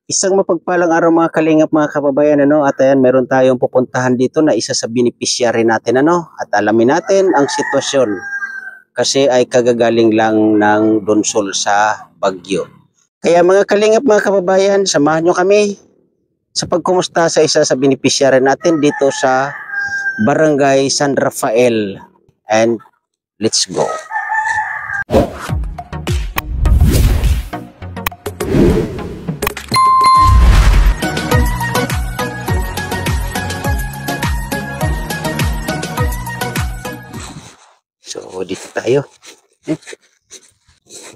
Isang mapagpalang araw mga kalingap mga kababayan, at ayan, meron tayong pupuntahan dito na isa sa beneficiary natin, at alamin natin ang sitwasyon kasi ay kagagaling lang ng donsol sa Bagyo. Kaya mga kalingap mga kababayan, samahan nyo kami sa pagkumusta sa isa sa beneficiary natin dito sa Barangay San Rafael, and let's go. So, dito tayo.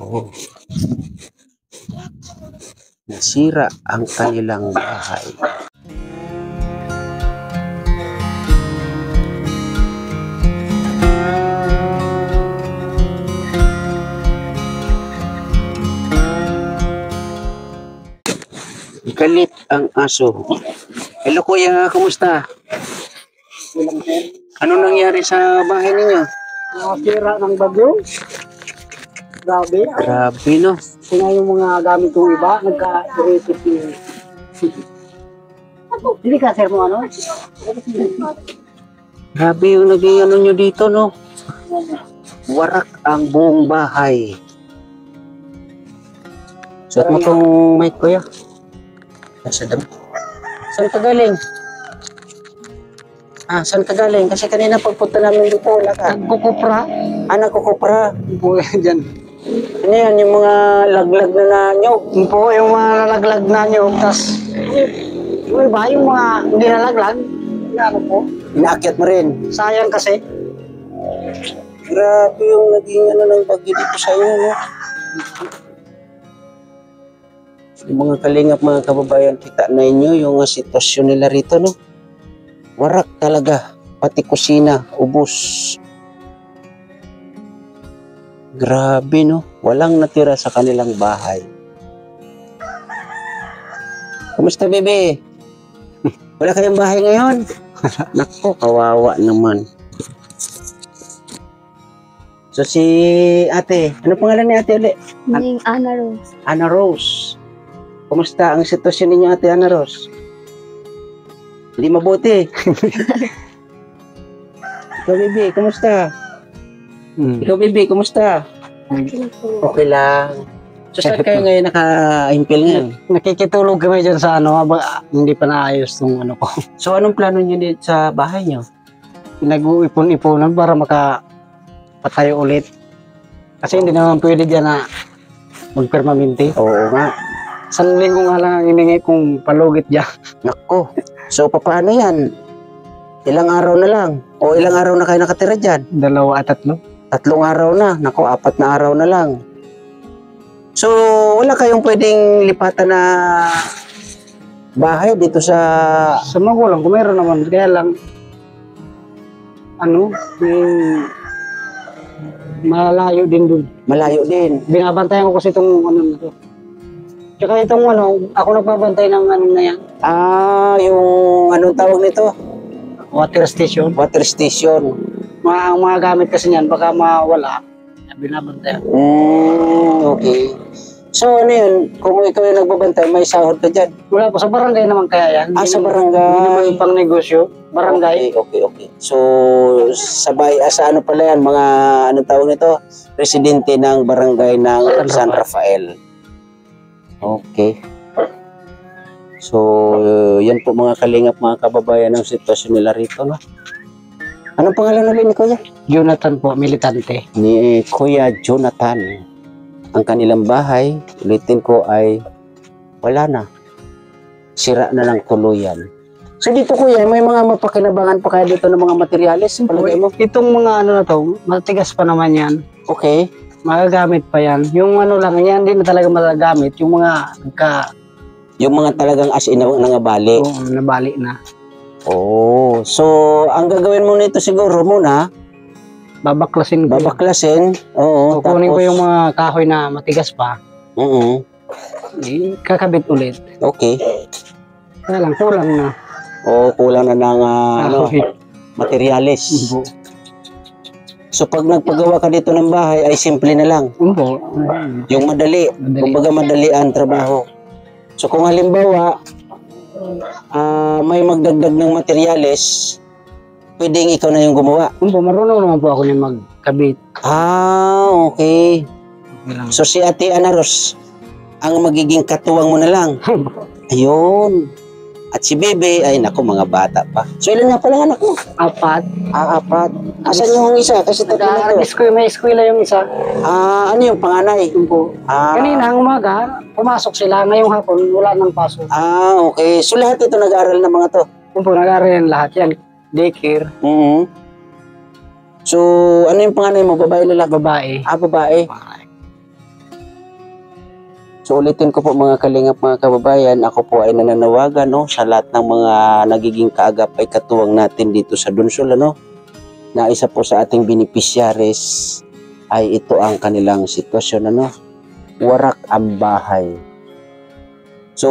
Oh. Nasira ang kanilang bahay. Galit ang aso. Hello kuya, kumusta? Ano nangyari sa bahay ninyo? Nakasira ng bagyo. Grabe. Grabe, no? Kaya yung mga gamit kong iba, nagka-irritate yung... Hindi ka, sir, mo ano? Grabe yung naging ano nyo dito, no? Warak ang buong bahay. Suot mo tong mic, kuya. Nasa dam. Saan ka galing? Saan ka galing? Kasi kanina pagpunta namin dito, wala ka. Nagkukupra. Nagkukupra. Po, dyan. Ano yan, yung mga laglag na nyog? Po, yung mga nalaglag na nyo. Tapos, yung iba, yung mga hindi nalaglag. Ano po? Inaakyat mo rin. Sayang kasi. Grabe yung naging ano ng bagyo dito sa inyo, no? Yung mga kalingap, mga kababayan, kita na inyo yung sitwasyon nila rito, no? Warak talaga, pati kusina, ubos. Grabe, no? Walang natira sa kanilang bahay. Kumusta, bebe? Wala kayong bahay ngayon? Nako, kawawa naman. So si ate, ano pangalan ni ate ulit? Ana Rose. Ana Rose. Kumusta ang sitwasyon ninyo, ate Ana Rose? Hindi mabuti. Ikaw, baby, kumusta? Ikaw, baby, kumusta? Okay lang. So, saan kayo ngayon naka-impil ngayon? Nakikitulog kami dyan sa ano, hindi pa naayos yung ano ko. So, anong plano nyo dito sa bahay nyo? Nag-uipon-iponan para makapatayo ulit. Kasi hindi naman pwede dyan na magpermanente. Oo nga. Isang linggo nga lang ang hiningi kong palugit dyan. Nako. So, paano yan? Ilang araw na lang? O ilang araw na kayo nakatira dyan? 2 at 3. 3 araw na. Nako, 4 na araw na lang. So, wala kayong pwedeng lipatan na bahay dito sa... Sa magulang ko meron naman. Kaya lang, yung malayo din dun. Malayo din. Binabantayan ko kasi itong ano na to. Tsaka itong ako nagpapantay ng ano na yan. Yung anong tawag nito? Water station. Water station. Ang mga gamit kasi niyan, baka mawala. Binabantayan. Okay. So ano yun, kung ikaw yung nagbabantay, may sahod ka dyan? Wala po, sa barangay naman kaya yan. Sa barangay. Hindi naman yung pang negosyo. Barangay. Okay. So, sabay, sa ano pala yan, mga, anong tawag nito? Presidente ng barangay ng San Rafael. Okay. So, yan po mga kalingap, mga kababayan, ang sitwasyon nila rito, no? Anong pangalan ulit ni Kuya? Jonathan po, militante. Ni Kuya Jonathan. Ang kanilang bahay, ulitin ko, ay wala na. Sira na ng tuluyan. So dito kuya, may mga mapakinabangan pa kaya dito ng mga materyales? Palagay mo? Itong mga ano na to, matigas pa naman yan. Okay. Magagamit pa yan. Yung ano lang, yan din na talaga magagamit. Yung mga yung mga talagang as in nangabali. Oo, nabali na. Oh, so ang gagawin mo nito siguro muna, babaklasin. Oo. Kukunin ko yung mga kahoy na matigas pa. Kakabit ulit. Okay. Kaya lang, kulang na. Kulang na ng materyales. So pag nagpagawa ka dito ng bahay ay simple na lang. Yung madali. Kumbaga madali ang trabaho. So kung halimbawa, may magdagdag ng materyales, pwedeng ikaw na yung gumawa. Opo, marunong naman po ako yung magkabit. Okay. Okay lang. So si Ate Ana Ros, ang magiging katuwang mo na lang. Ayun. At si Bebe, ay naku, mga bata pa. So ilan nga pala anak mo? 4. 4. Asan yung isa? Kasi tatlo na to. May eskwela yung isa. Ano yung panganay? Opo. Kanina ang umaga, pumasok sila. Ngayong hapon, wala nang pasok. Okay. So lahat ito nag-aaral ng mga to? Opo, nag-aaral yan lahat yan. Daycare. So, ano yung panganay mo? Babae, lalaki? Babae. Babae. So ulitin ko po mga kalingap, mga kababayan, ako po ay nananawagan sa lahat ng mga nagiging kaagap ay katuwang natin dito sa Dunsol, na isa po sa ating beneficiaries ay ito ang kanilang sitwasyon, warak ang bahay. So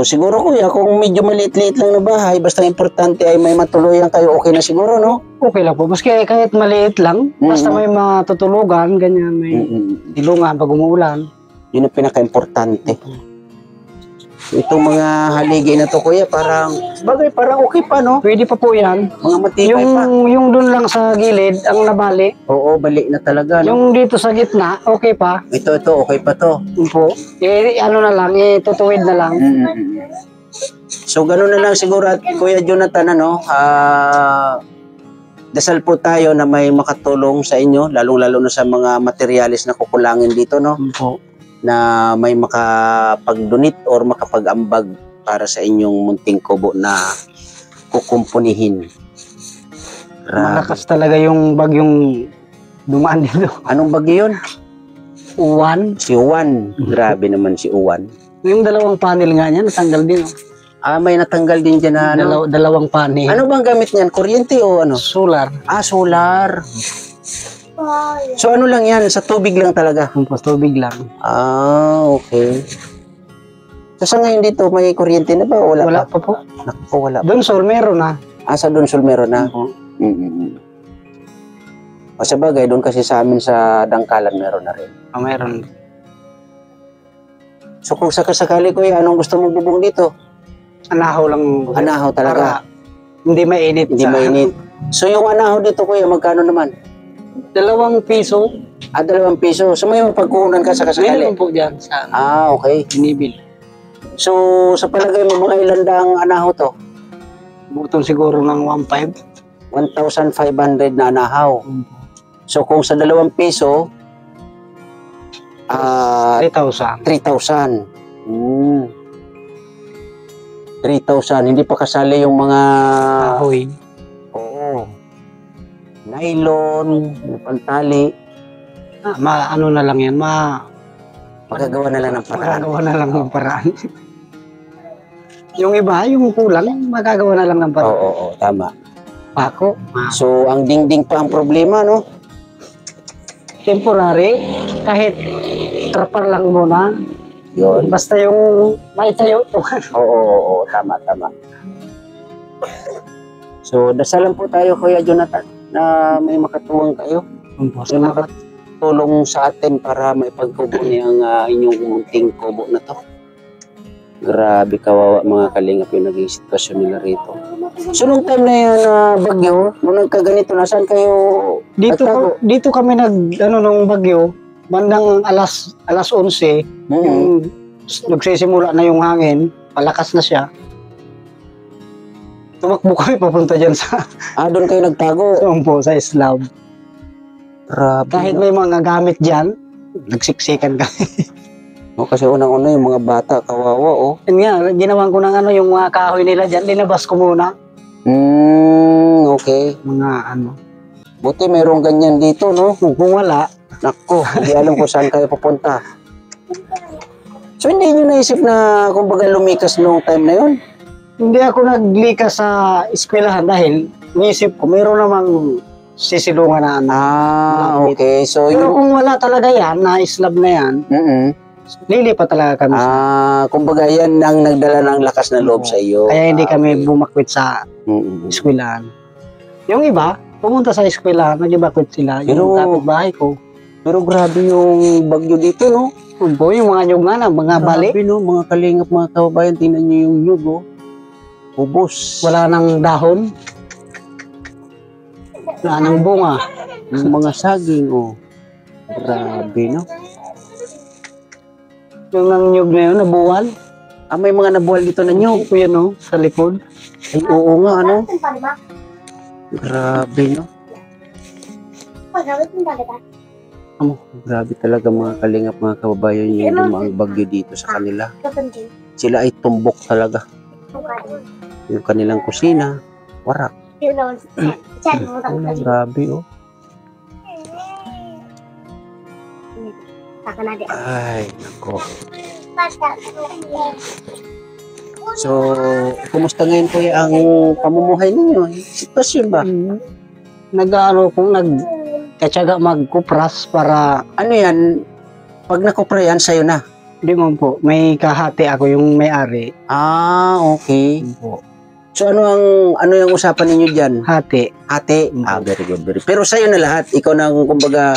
siguro kuya, kung medyo maliit-liit lang na bahay, basta importante ay may matuluyan kayo, okay na siguro, no? Okay lang po. Maski kahit maliit lang, basta may matutulugan, ganyan, may tilungan pag umuulan. Yun ang pinaka-importante. Itong mga haligi na to, kuya, parang okay pa, no? Pwede pa po yan. Mga matibay pa. Yung dun lang sa gilid, ang nabali. Oo, balik na talaga, no? Yung dito sa gitna, okay pa. Ito, okay pa to. Yun po. Ano na lang, tutuwid na lang. So, gano'n na lang siguro, at Kuya Jonathan, dasal po tayo na may makatulong sa inyo, lalong-lalo na sa mga materialis na kukulangin dito, no? Yun po. Na may makapag-donate or makapag-ambag para sa inyong munting kubo na kukumpunihin. Malakas talaga yung bagyong dumaan dito. Anong bagyo yun? Uwan. Si Juan. Grabe naman si Juan. Yung dalawang panel nga niya, natanggal din. May natanggal din dyan na Dalawang panel. Ano bang gamit niyan? Kuryente o ano? Solar. Solar. So ano lang yan? Sa tubig lang talaga? Tubig lang. Okay. So sa ngayon dito, may kuryente na ba? Wala pa po. Naku, wala pa. Dunsol, meron na. Sa Dunsol meron na? O sa bagay, doon kasi sa amin sa Dangkalan meron na rin. Meron. So kung sakasakali kuya, anong gusto mong bubong dito? Anahaw lang. Anahaw talaga? Hindi mainit. Hindi mainit. So yung anahaw dito kuya, magkano naman? 2 piso. 2 piso. So may pagkukunan ka sakasakali? Meron po dyan sa okay. binibil. So sa palagay mo, mga ilan daang anahaw to? Butong siguro ng 1.5. 1,500 na anahaw. So kung sa 2 piso, 3,000. 3,000. 3,000. Hindi pa kasali yung mga Kahoy. Oo. Nylon, pantali. Ano na lang yan, Magagawa na lang ng paraan. magagawa na lang ng paraan. Yung iba, yung kulang, magagawa na lang ng paraan. Oo, tama. Pako. So, ang dingding pa ang problema, no? Temporary, kahit trapar lang muna. Yun. Basta yung maitayo. Oo, tama. So, dasalan po tayo, Kuya Jonathan, na may makatuwang kayo. May makatulong sa atin para maipagkubo niya ang inyong munting kubo na to. Grabe, kawawa mga kalingap yung naging sitwasyon nila rito. So, nung time na yan, bagyo, nung nagkaganito, nasaan kayo? Dito kami nung bagyo, bandang alas 11, yung nagsisimula na yung hangin, palakas na siya. Tumakbo kami papunta dyan sa... Doon kayo nagtago? po, sa Islam. Grabe. Kahit may mga gamit dyan, nagsiksikan kami. Kasi unang-una yung mga bata, kawawa, Yun nga, ginawan ko ng yung mga kahoy nila dyan, linabas ko muna. Okay. Mga Buti mayroong ganyan dito, no? Kung wala, Nako, hindi alam kung saan kayo pupunta. So hindi nyo naisip na kumbaga lumikas noong time na yun? hindi ako naglikas sa eskwelahan dahil niisip ko, mayroon namang sisilungan na Okay. So, pero kung wala talaga yan, na Islam na yan, lilipat talaga kami. Kumbaga yan ang nagdala ng lakas na loob sa iyo. Kaya hindi kami bumakwit sa eskwelahan. Yung iba, pumunta sa eskwelahan, nag-evacuate sila. Yung kapitbahay ko, Pero grabe yung bagyo dito, no? Po, yung mga nyug nga na, mga bali. Grabe, no? Mga kalingap, mga kababayan, tingnan nyo yung nyug, oh. Ubos. Wala nang dahon. Wala nang bunga. Yung mga saging, oh. Grabe, no? Yung nang nyug na yun, nabuwal. Ah, may mga nabuwal dito na nyug. Yung yan, no, sa likod. Ay, oo nga, ano? Grabe, no? Grabe talaga mga kalingap, mga kababayan, yung dumaang bagyo dito sa kanila. Sila ay tumbok talaga. Yung kanilang kusina, warak. Grabe, oh. Ay, nako. So, kumusta ngayon po ang pamumuhay ninyo? Sitwasyon ba? Nag-ano kung nagkatsaga magkupras para, Ano yan? Pag nakupra yan, sa'yo na. di mo po, may kahati ako yung may-ari. Ah, okay. Po. So, ano yung usapan ninyo dyan? Hati. Ate? Ah, very good. Pero sa'yo na lahat. Ikaw nang, kumbaga,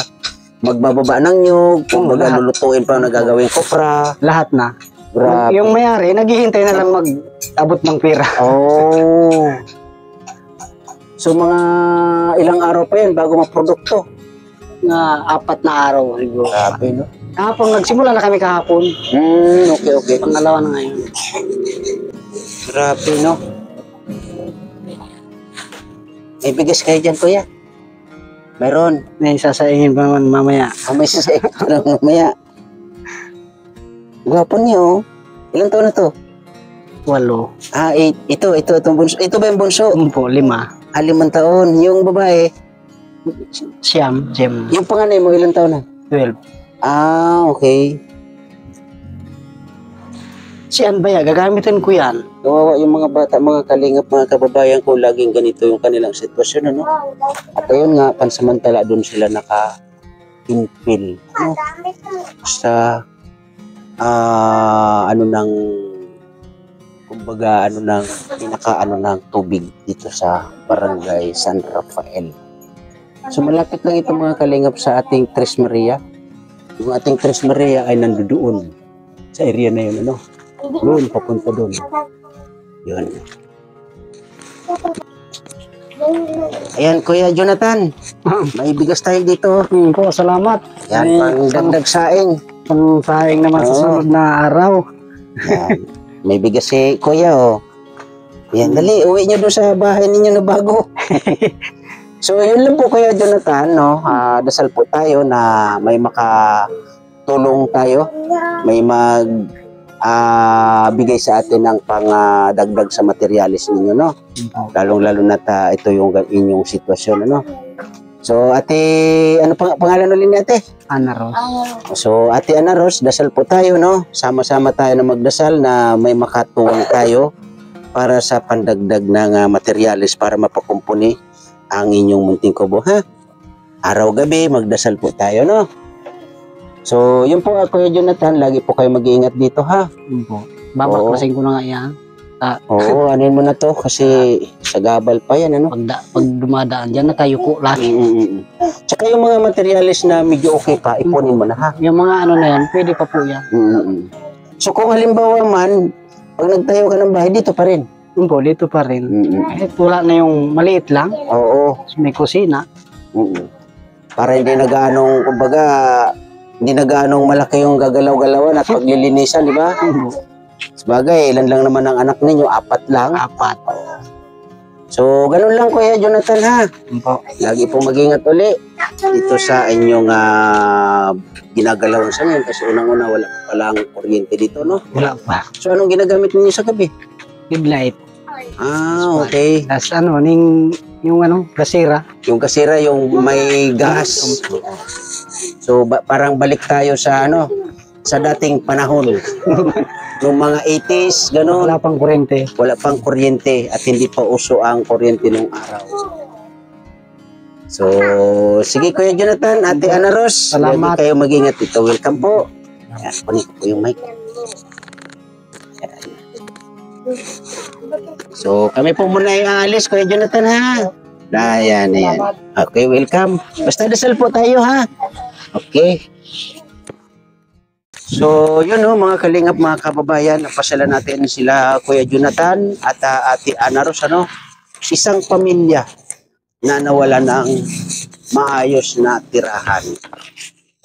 magbababa ng nyug, kumbaga, lahat. lulutuin pa ang nagagawing kopra. Lahat na. Grabe. Yung may-ari, naghihintay na lang mag-abot ng pera. Oh. So, mga ilang araw pa yan bago maprodukto. Na 4 na araw. Siguro. Grabe, no? Kahapon, nagsimula na kami kahapon. Okay. Pangalawa na ngayon. Grabe, no? May bigas kayo dyan, kuya? Meron. May sasaingin pa naman mamaya. May sasay ko lang mamaya. Gwapo niyo, oh. Ilang taon na to? 8. Ah, ito bunso. Ito ba yung bunso? Po, 5. 5 taon. Yung babae, Siyam, Jem. yung panganay mo, ilang taon na? 12. Ah, okay. Si Anbaya, gagamitin ko yan. Kawawa yung mga bata, mga kalingap, mga kababayan ko, laging ganito yung kanilang sitwasyon, ano? At ayun nga, pansamantala doon sila naka-impil, ano? Sa, pinaka ng tubig dito sa Barangay San Rafael. So, malapit lang ito mga kalingap sa ating Tres Maria. Yung ating Tres Maria ay nandoon sa area na yun, ano? Doon, papunta doon. Yun. Ayan, Kuya Jonathan. May bigas tayo dito. Po, salamat. Yan, pang dagdag saing. Pang saing naman sa sunod na araw. Yan. May bigas si Kuya, oh. Yan, dali, uwi nyo doon sa bahay ninyo na bago. So, yun lang po, Kuya Jonathan, no? Dasal po tayo na may makatulong tayo. May bigay sa atin ng dagdag sa materialis ninyo, no? Lalong-lalo na ito yung inyong sitwasyon, ano? So, ate, ano pangalan ulit ni ate? Ana Ros. So, ate Ana Ros, dasal po tayo, no? Sama-sama tayo na magdasal na may makatuwang tayo para sa pandagdag ng materialis para mapakumpuni ang inyong munting kubo, ha? Araw-gabi, magdasal po tayo, no? So, yun po, Kuya Jonathan, lagi po kayo mag-iingat dito, ha? Po. Babaklasin ko na nga yan. Oo, anin mo na to kasi sa gabal pa yan, ano? Pag dumadaan dyan, nakayuko lang. Tsaka yung mga materialis na medyo okay pa, ipunin mo na, ha? Yung mga ano na yan, pwede pa po yan. So, kung halimbawa man, pag nagtayo ka ng bahay, dito pa rin. Po, dito pa rin. Kahit wala na yung maliit lang, Oo. may kusina. Para hindi na gaanong, kumbaga, hindi na gaanong malaki yung gagalaw-galawan at paglilinisan, di ba? Sabagay, ilan lang naman ang anak ninyo? 4 lang? 4. So, ganun lang, Kuya Jonathan, ha? Po. Lagi pong mag-ingat uli dito sa inyong ginagalawan sa ngayon kasi unang-una wala pa palang kuryente dito, no? Wala pa. So, anong ginagamit ninyo sa gabi? Headlight. Ah, okay. Tapos ano, yung gasira. Yung kasira, yung may gas. So, parang balik tayo sa sa dating panahon. Noong mga 80s, gano'n. Wala pang kuryente. Wala pang kuryente at hindi pa uso ang kuryente nung araw. So, sige Kuya Jonathan, Ate Ana Ros, Salamat. lagi kayo mag-ingat dito. Welcome po. Ayan, kunin ko po yung mic. Ayan. So, kami po muna yung aalis, Kuya Jonathan, ha? Ayan. Okay, welcome. Basta dasal po tayo, ha? Okay. So, yun mga kalingap, mga kababayan, napasala natin sila Kuya Jonathan at Ate Ana Ros, isang pamilya na nawala ng maayos na tirahan.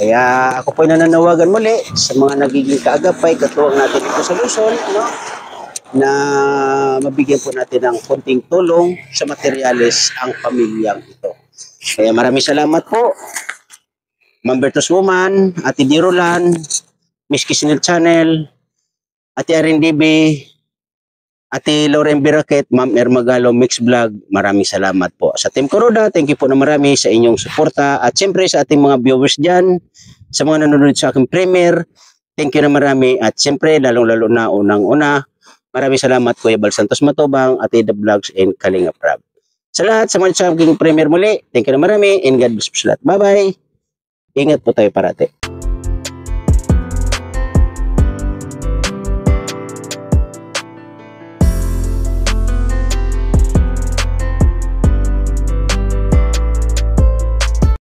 Kaya ako po nananawagan muli sa mga nagiging kaagapay, katuwang natin ito sa Luzon, na mabigyan po natin ng konting tulong sa materyales ang pamilyang ito. Kaya maraming salamat po, Ma'am Bertos Woman, Ate Dirolan, Miss Kisnel Channel, Ate RNDB, Ate Lauren Biraket, Ma'am Ermagalo Mix Vlog, maraming salamat po. Sa Team Kuroda, thank you po na marami sa inyong suporta. At siyempre sa ating mga viewers dyan, sa mga nanonood sa aking premiere, thank you na marami. At siyempre, lalong-lalo na unang-una, maraming salamat Kuya Bal Santos Matubang, Ate The Vlogs, and Kalinga Prab. Sa lahat, sa mga sa aking premiere muli, thank you na marami, and God bless po sa lahat. Bye-bye! Ingat po tayo parati.